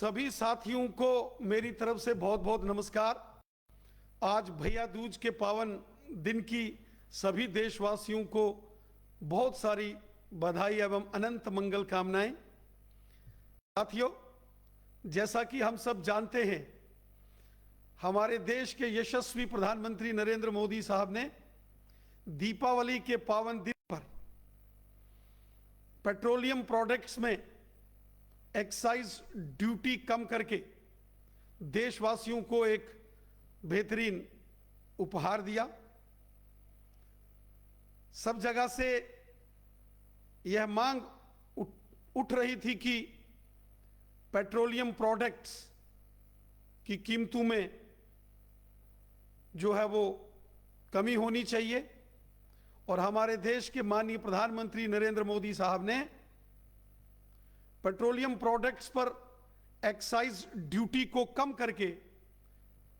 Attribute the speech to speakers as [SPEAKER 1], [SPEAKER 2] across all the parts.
[SPEAKER 1] सभी साथियों को मेरी तरफ से बहुत बहुत नमस्कार। आज भैया दूज के पावन दिन की सभी देशवासियों को बहुत सारी बधाई एवं अनंत मंगल कामनाएं। साथियों, जैसा कि हम सब जानते हैं, हमारे देश के यशस्वी प्रधानमंत्री नरेंद्र मोदी साहब ने दीपावली के पावन दिन पर पेट्रोलियम प्रोडक्ट्स में एक्साइज ड्यूटी कम करके देशवासियों को एक बेहतरीन उपहार दिया। सब जगह से यह मांग उठ रही थी कि पेट्रोलियम प्रोडक्ट्स की कीमतों में जो है वो कमी होनी चाहिए, और हमारे देश के माननीय प्रधानमंत्री नरेंद्र मोदी साहब ने पेट्रोलियम प्रोडक्ट्स पर एक्साइज ड्यूटी को कम करके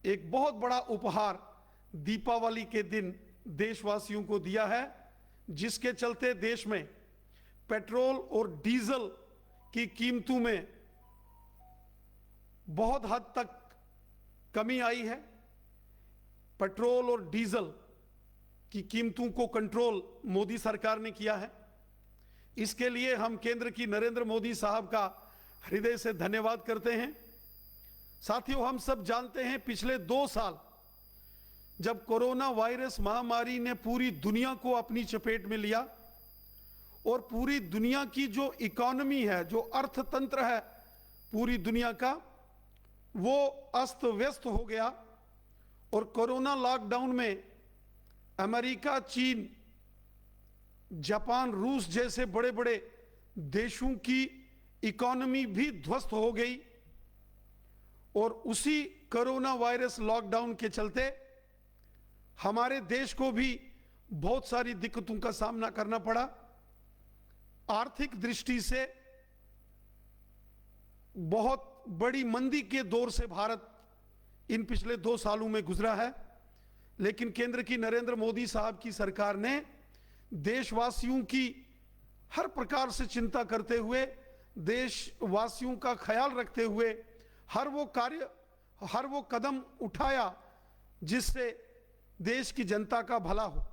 [SPEAKER 1] एक बहुत बड़ा उपहार दीपावली के दिन देशवासियों को दिया है, जिसके चलते देश में पेट्रोल और डीजल की कीमतों में बहुत हद तक कमी आई है। पेट्रोल और डीजल की कीमतों को कंट्रोल मोदी सरकार ने किया है। इसके लिए हम केंद्र की नरेंद्र मोदी साहब का हृदय से धन्यवाद करते हैं। साथियों, हम सब जानते हैं पिछले 2 साल जब कोरोना वायरस महामारी ने पूरी दुनिया को अपनी चपेट में लिया और पूरी दुनिया की जो इकोनॉमी है, जो अर्थतंत्र है पूरी दुनिया का, वो अस्त व्यस्त हो गया। और कोरोना लॉकडाउन में अमेरिका, चीन, जापान, रूस जैसे बड़े बड़े देशों की इकोनॉमी भी ध्वस्त हो गई। और उसी कोरोना वायरस लॉकडाउन के चलते हमारे देश को भी बहुत सारी दिक्कतों का सामना करना पड़ा। आर्थिक दृष्टि से बहुत बड़ी मंदी के दौर से भारत इन पिछले 2 सालों में गुजरा है, लेकिन केंद्र की नरेंद्र मोदी साहब की सरकार ने देशवासियों की हर प्रकार से चिंता करते हुए, देशवासियों का ख्याल रखते हुए हर वो कदम उठाया जिससे देश की जनता का भला हो।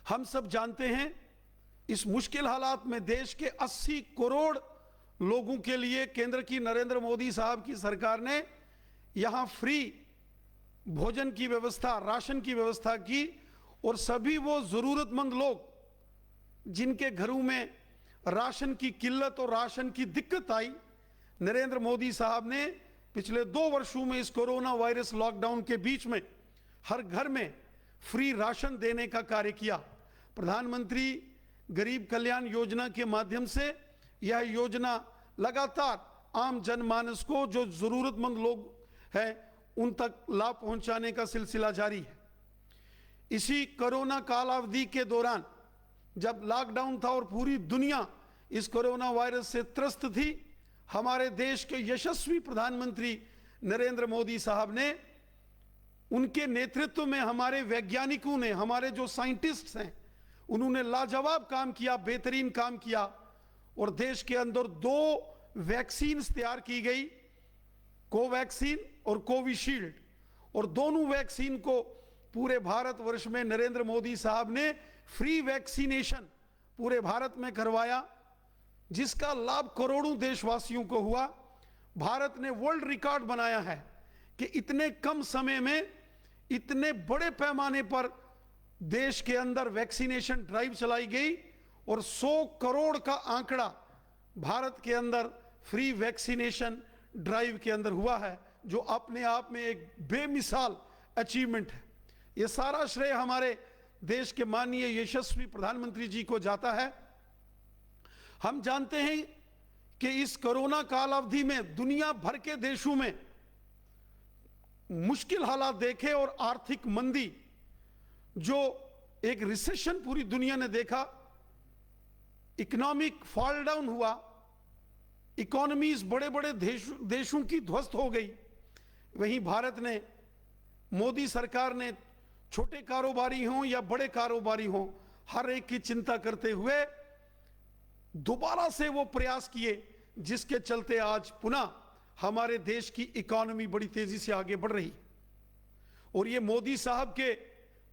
[SPEAKER 1] हम सब जानते हैं इस मुश्किल हालात में देश के 80 करोड़ लोगों के लिए केंद्र की नरेंद्र मोदी साहब की सरकार ने यहां फ्री भोजन की व्यवस्था, राशन की व्यवस्था की। और सभी वो जरूरतमंद लोग जिनके घरों में राशन की किल्लत और राशन की दिक्कत आई, नरेंद्र मोदी साहब ने पिछले 2 वर्षों में इस कोरोना वायरस लॉकडाउन के बीच में हर घर में फ्री राशन देने का कार्य किया। प्रधानमंत्री गरीब कल्याण योजना के माध्यम से यह योजना लगातार आम जनमानस को, जो जरूरतमंद लोग हैं, उन तक लाभ पहुंचाने का सिलसिला जारी है। इसी कोरोना कालावधि के दौरान जब लॉकडाउन था और पूरी दुनिया इस कोरोना वायरस से त्रस्त थी, हमारे देश के यशस्वी प्रधानमंत्री नरेंद्र मोदी साहब ने, उनके नेतृत्व में हमारे वैज्ञानिकों ने, हमारे जो साइंटिस्ट्स हैं, उन्होंने लाजवाब काम किया, बेहतरीन काम किया। और देश के अंदर 2 वैक्सीन तैयार की गई, कोवैक्सीन और कोविशील्ड। और दोनों वैक्सीन को पूरे भारतवर्ष में नरेंद्र मोदी साहब ने फ्री वैक्सीनेशन पूरे भारत में करवाया, जिसका लाभ करोड़ों देशवासियों को हुआ। भारत ने वर्ल्ड रिकॉर्ड बनाया है कि इतने कम समय में इतने बड़े पैमाने पर देश के अंदर वैक्सीनेशन ड्राइव चलाई गई और 100 करोड़ का आंकड़ा भारत के अंदर फ्री वैक्सीनेशन ड्राइव के अंदर हुआ है, जो अपने आप में एक बेमिसाल अचीवमेंट है। यह सारा श्रेय हमारे देश के माननीय यशस्वी प्रधानमंत्री जी को जाता है। हम जानते हैं कि इस कोरोना कालावधि में दुनिया भर के देशों में मुश्किल हालात देखे और आर्थिक मंदी, जो एक रिसेशन पूरी दुनिया ने देखा, इकोनॉमिक फॉल डाउन हुआ, इकोनॉमीज बड़े बड़े देशों की ध्वस्त हो गई। वहीं भारत ने, मोदी सरकार ने, छोटे कारोबारी हों या बड़े कारोबारी हों, हर एक की चिंता करते हुए दोबारा से वो प्रयास किए, जिसके चलते आज पुनः हमारे देश की इकोनॉमी बड़ी तेजी से आगे बढ़ रही है। और ये मोदी साहब के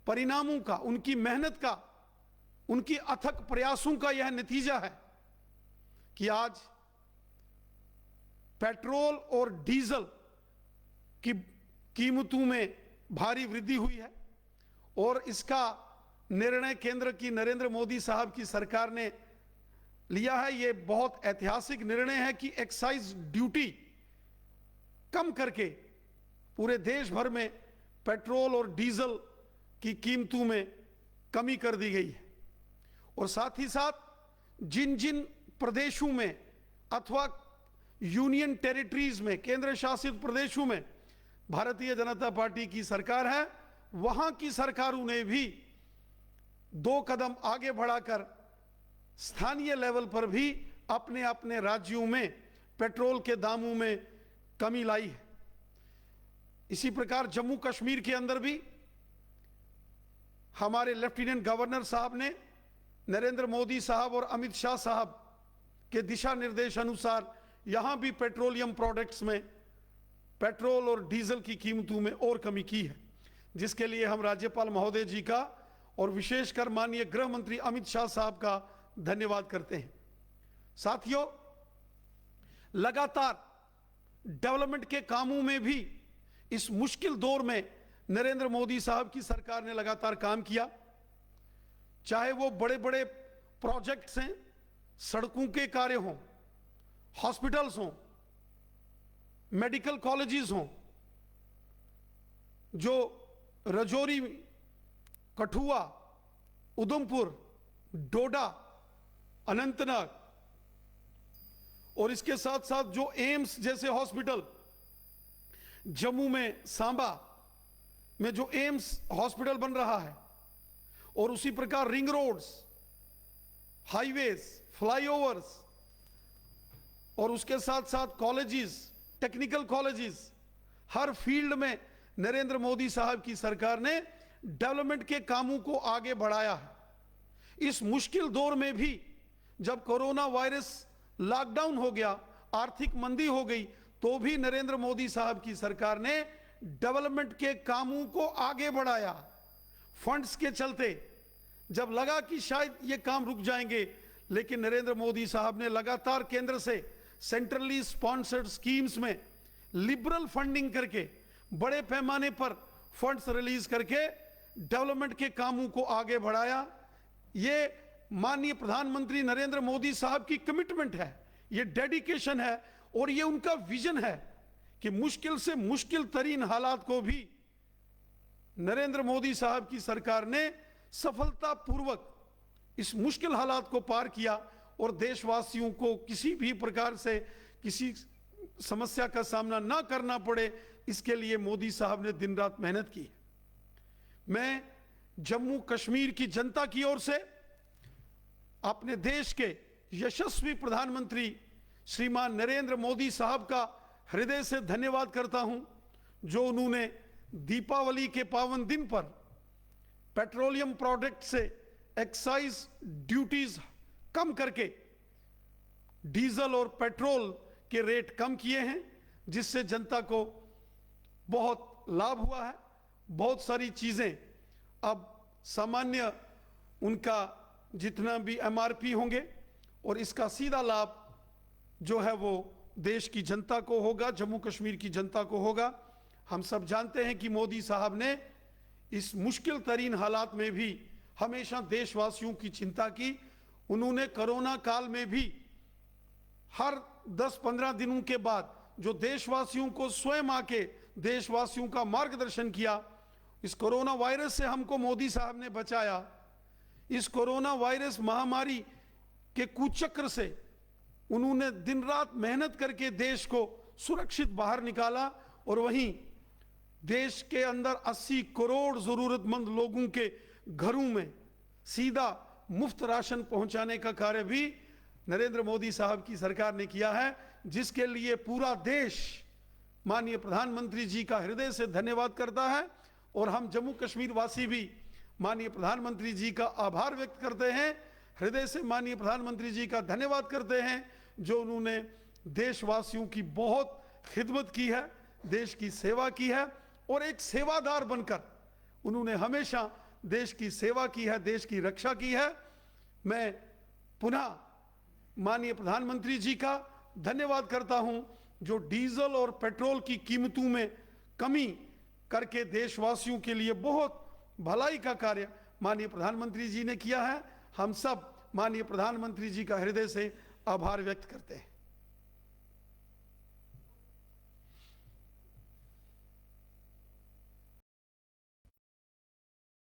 [SPEAKER 1] परिणामों का, उनकी मेहनत का, उनकी अथक प्रयासों का यह नतीजा है कि आज पेट्रोल और डीजल की कीमतों में भारी वृद्धि हुई है। और इसका निर्णय केंद्र की नरेंद्र मोदी साहब की सरकार ने लिया है। यह बहुत ऐतिहासिक निर्णय है कि एक्साइज ड्यूटी कम करके पूरे देश भर में पेट्रोल और डीजल की कीमतों में कमी कर दी गई है। और साथ ही साथ जिन जिन प्रदेशों में अथवा यूनियन टेरिटरीज में, केंद्र शासित प्रदेशों में भारतीय जनता पार्टी की सरकार है, वहां की सरकारों ने भी 2 कदम आगे बढ़ाकर स्थानीय लेवल पर भी अपने अपने राज्यों में पेट्रोल के दामों में कमी लाई है। इसी प्रकार जम्मू कश्मीर के अंदर भी हमारे लेफ्टिनेंट गवर्नर साहब ने नरेंद्र मोदी साहब और अमित शाह साहब के दिशा निर्देश अनुसार यहां भी पेट्रोलियम प्रोडक्ट्स में पेट्रोल और डीजल की कीमतों में और कमी की है, जिसके लिए हम राज्यपाल महोदय जी का और विशेषकर माननीय गृह मंत्री अमित शाह साहब का धन्यवाद करते हैं। साथियों, लगातार डेवलपमेंट के कामों में भी इस मुश्किल दौर में नरेंद्र मोदी साहब की सरकार ने लगातार काम किया। चाहे वो बड़े बड़े प्रोजेक्ट्स हैं, सड़कों के कार्य हों, हॉस्पिटल्स हों, मेडिकल कॉलेजेस हों, जो राजौरी, कठुआ, उधमपुर, डोडा, अनंतनाग और इसके साथ साथ जो एम्स जैसे हॉस्पिटल, जम्मू में सांबा में जो एम्स हॉस्पिटल बन रहा है, और उसी प्रकार रिंग रोड्स, हाईवेज, फ्लाईओवर्स और उसके साथ साथ कॉलेजेस, टेक्निकल कॉलेजेस, हर फील्ड में नरेंद्र मोदी साहब की सरकार ने डेवलपमेंट के कामों को आगे बढ़ाया है। इस मुश्किल दौर में भी जब कोरोना वायरस लॉकडाउन हो गया, आर्थिक मंदी हो गई, तो भी नरेंद्र मोदी साहब की सरकार ने डेवलपमेंट के कामों को आगे बढ़ाया। फंड्स के चलते जब लगा कि शायद ये काम रुक जाएंगे, लेकिन नरेंद्र मोदी साहब ने लगातार केंद्र से सेंट्रली स्पॉन्सर्ड स्कीम्स में लिबरल फंडिंग करके बड़े पैमाने पर फंड्स रिलीज करके डेवलपमेंट के कामों को आगे बढ़ाया। ये माननीय प्रधानमंत्री नरेंद्र मोदी साहब की कमिटमेंट है, ये डेडिकेशन है और ये उनका विजन है कि मुश्किल से मुश्किल तरीन हालात को भी नरेंद्र मोदी साहब की सरकार ने सफलतापूर्वक इस मुश्किल हालात को पार किया और देशवासियों को किसी भी प्रकार से किसी समस्या का सामना ना करना पड़े, इसके लिए मोदी साहब ने दिन रात मेहनत की। मैं जम्मू कश्मीर की जनता की ओर से अपने देश के यशस्वी प्रधानमंत्री श्रीमान नरेंद्र मोदी साहब का हृदय से धन्यवाद करता हूं, जो उन्होंने दीपावली के पावन दिन पर पेट्रोलियम प्रोडक्ट से एक्साइज ड्यूटीज कम करके डीजल और पेट्रोल के रेट कम किए हैं, जिससे जनता को बहुत लाभ हुआ है। बहुत सारी चीजें अब सामान्य उनका जितना भी एमआरपी होंगे और इसका सीधा लाभ जो है वो देश की जनता को होगा, जम्मू कश्मीर की जनता को होगा। हम सब जानते हैं कि मोदी साहब ने इस मुश्किल तरीन हालात में भी हमेशा देशवासियों की चिंता की। उन्होंने कोरोना काल में भी हर 10-15 दिनों के बाद जो देशवासियों को स्वयं आके देशवासियों का मार्गदर्शन किया। इस कोरोना वायरस से हमको मोदी साहब ने बचाया। इस कोरोना वायरस महामारी के कुचक्र से उन्होंने दिन रात मेहनत करके देश को सुरक्षित बाहर निकाला और वहीं देश के अंदर 80 करोड़ जरूरतमंद लोगों के घरों में सीधा मुफ्त राशन पहुंचाने का कार्य भी नरेंद्र मोदी साहब की सरकार ने किया है, जिसके लिए पूरा देश माननीय प्रधानमंत्री जी का हृदय से धन्यवाद करता है। और हम जम्मू कश्मीर वासी भी माननीय प्रधानमंत्री जी का आभार व्यक्त करते हैं, हृदय से माननीय प्रधानमंत्री जी का धन्यवाद करते हैं, जो उन्होंने देशवासियों की बहुत खिदमत की है, देश की सेवा की है और एक सेवादार बनकर उन्होंने हमेशा देश की सेवा की है, देश की रक्षा की है। मैं पुनः माननीय प्रधानमंत्री जी का धन्यवाद करता हूं जो डीजल और पेट्रोल की कीमतों में कमी करके देशवासियों के लिए बहुत भलाई का कार्य माननीय प्रधानमंत्री जी ने किया है। हम सब माननीय प्रधानमंत्री जी का हृदय से आभार व्यक्त करते हैं।